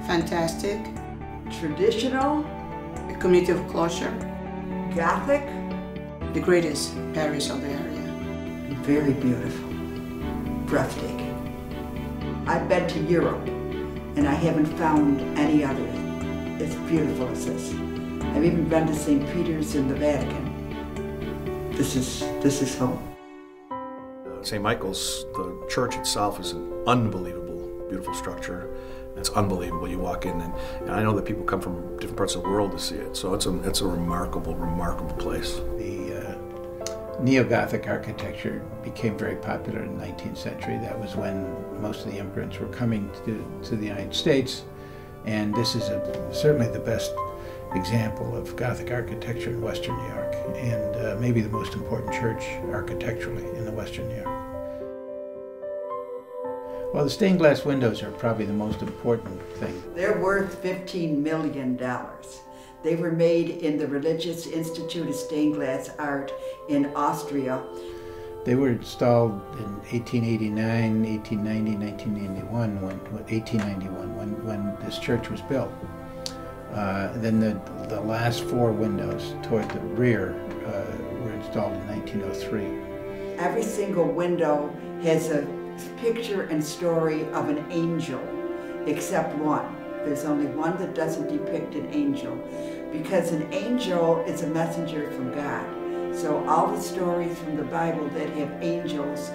fantastic, traditional, a community of closure, Gothic, the greatest parish of the area. very beautiful, breathtaking. I've been to Europe and I haven't found any other as beautiful as this. I've even been to St. Peter's in the Vatican. This is home. St. Michael's, the church itself, is an unbelievable, beautiful structure. It's unbelievable. You walk in, and I know that people come from different parts of the world to see it. So it's a remarkable, remarkable place. The neo-Gothic architecture became very popular in the 19th century. That was when most of the immigrants were coming to the United States, and this is certainly the best example of Gothic architecture in Western New York, and maybe the most important church architecturally in the Western New York. Well, the stained glass windows are probably the most important thing. They're worth $15 million. They were made in the Religious Institute of Stained Glass Art in Austria. They were installed in 1889, 1890, 1891, when this church was built. Then the last four windows toward the rear were installed in 1903. Every single window has a picture and story of an angel, except one. There's only one that doesn't depict an angel, because an angel is a messenger from God. So all the stories from the Bible that have angels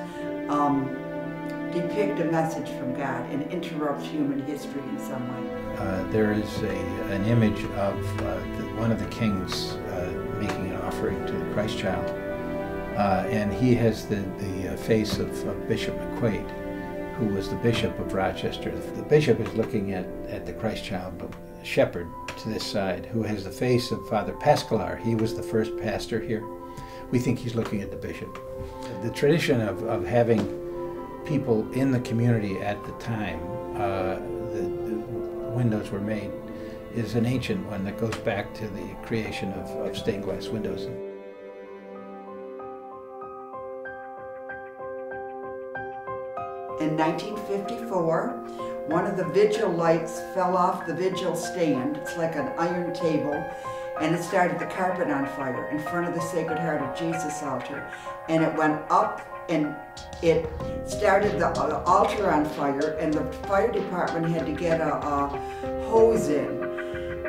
depict a message from God and interrupt human history in some way. There is an image of one of the kings making an offering to the Christ child, and he has the face of Bishop McQuaid, who was the Bishop of Rochester. The bishop is looking at the Christ child, but the shepherd to this side, who has the face of Father Pascalar. He was the first pastor here. We think he's looking at the bishop. The tradition of having people in the community at the time the windows were made is an ancient one that goes back to the creation of stained glass windows. In 1954, one of the vigil lights fell off the vigil stand. It's like an iron table, and it started the carpet on fire in front of the Sacred Heart of Jesus altar. And it went up and it started the altar on fire, and the fire department had to get a hose in.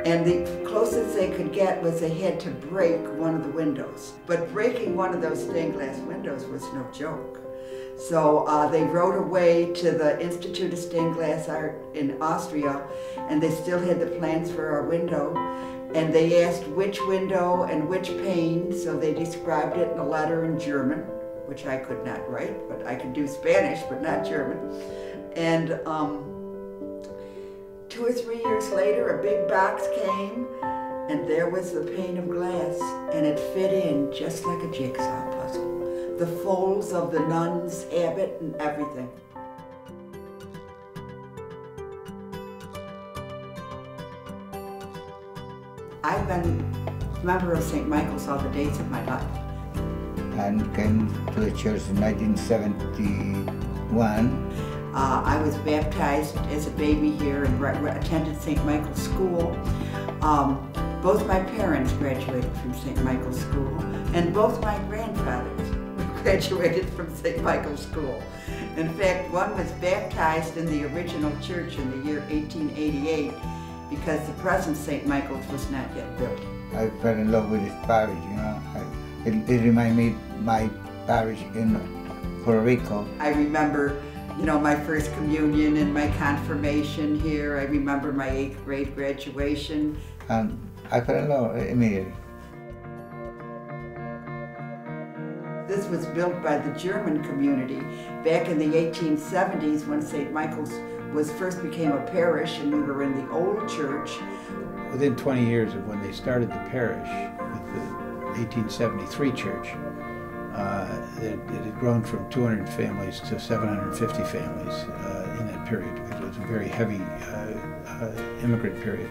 And the closest they could get was they had to break one of the windows. But breaking one of those stained glass windows was no joke. So they rode away to the Institute of Stained Glass Art in Austria, and they still had the plans for our window. And they asked which window and which pane, so they described it in a letter in German, which I could not write, but I could do Spanish, but not German. And 2 or 3 years later, a big box came, and there was the pane of glass, and it fit in just like a jigsaw puzzle. The folds of the nun's habit and everything. I've been a member of St. Michael's all the days of my life. And came to the church in 1971. I was baptized as a baby here and attended St. Michael's School. Both my parents graduated from St. Michael's School, and both my grandfathers graduated from St. Michael's School. In fact, one was baptized in the original church in the year 1888 because the present St. Michael's was not yet built. I fell in love with this parish, you know. It reminded me of my parish in Puerto Rico. I remember, my first communion and my confirmation here. I remember my 8th grade graduation. And I fell in love immediately. This was built by the German community back in the 1870s when St. Michael's first became a parish, and we were in the old church. Within 20 years of when they started the parish with the 1873 church, it had grown from 200 families to 750 families in that period, because it was a very heavy immigrant period.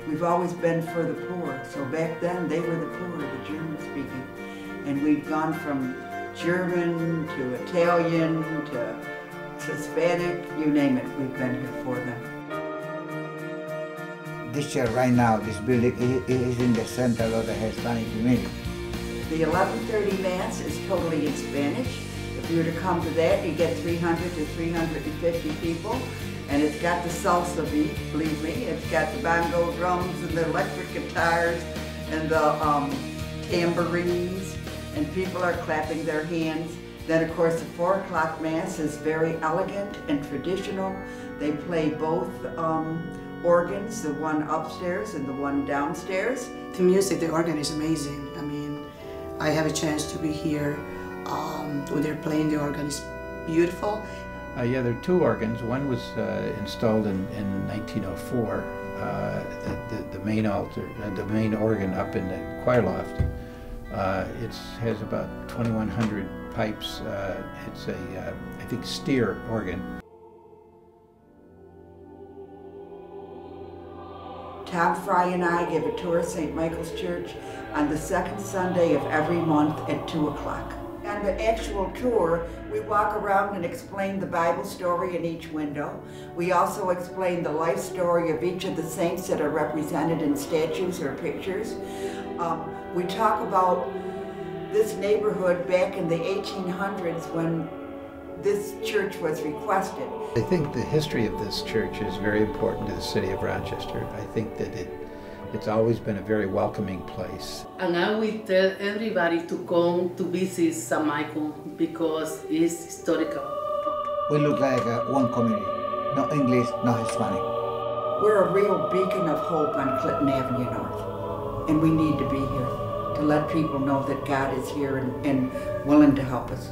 We've always been for the poor, so back then they were the poor, the German speaking. And we've gone from German to Italian to Hispanic, you name it, we've been here for them. this year, right now, this building is in the center of the Hispanic community. The 11:30 Mass is totally in Spanish. If you were to come to that, you get 300 to 350 people. And it's got the salsa beat, believe me. It's got the bongo drums and the electric guitars and the tambourines. And people are clapping their hands. Then, of course, the 4 o'clock Mass is very elegant and traditional. They play both organs, the one upstairs and the one downstairs. The music, the organ is amazing. I mean, I have a chance to be here when they're playing the organ. It's beautiful. Yeah, there are 2 organs. One was installed in 1904. The main altar, the main organ up in the choir loft. It has about 2,100 pipes. It's a, I think, steer organ. Tom Fry and I give a tour of St. Michael's Church on the 2nd Sunday of every month at 2 o'clock. On the actual tour, we walk around and explain the Bible story in each window. We also explain the life story of each of the saints that are represented in statues or pictures. We talk about this neighborhood back in the 1800s when this church was requested. I think the history of this church is very important to the city of Rochester. I think that it's always been a very welcoming place. And I will tell everybody to come to visit St. Michael because it's historical. We look like one community, no English, no Hispanic. We're a real beacon of hope on Clinton Avenue North, and we need to be here to let people know that God is here and willing to help us.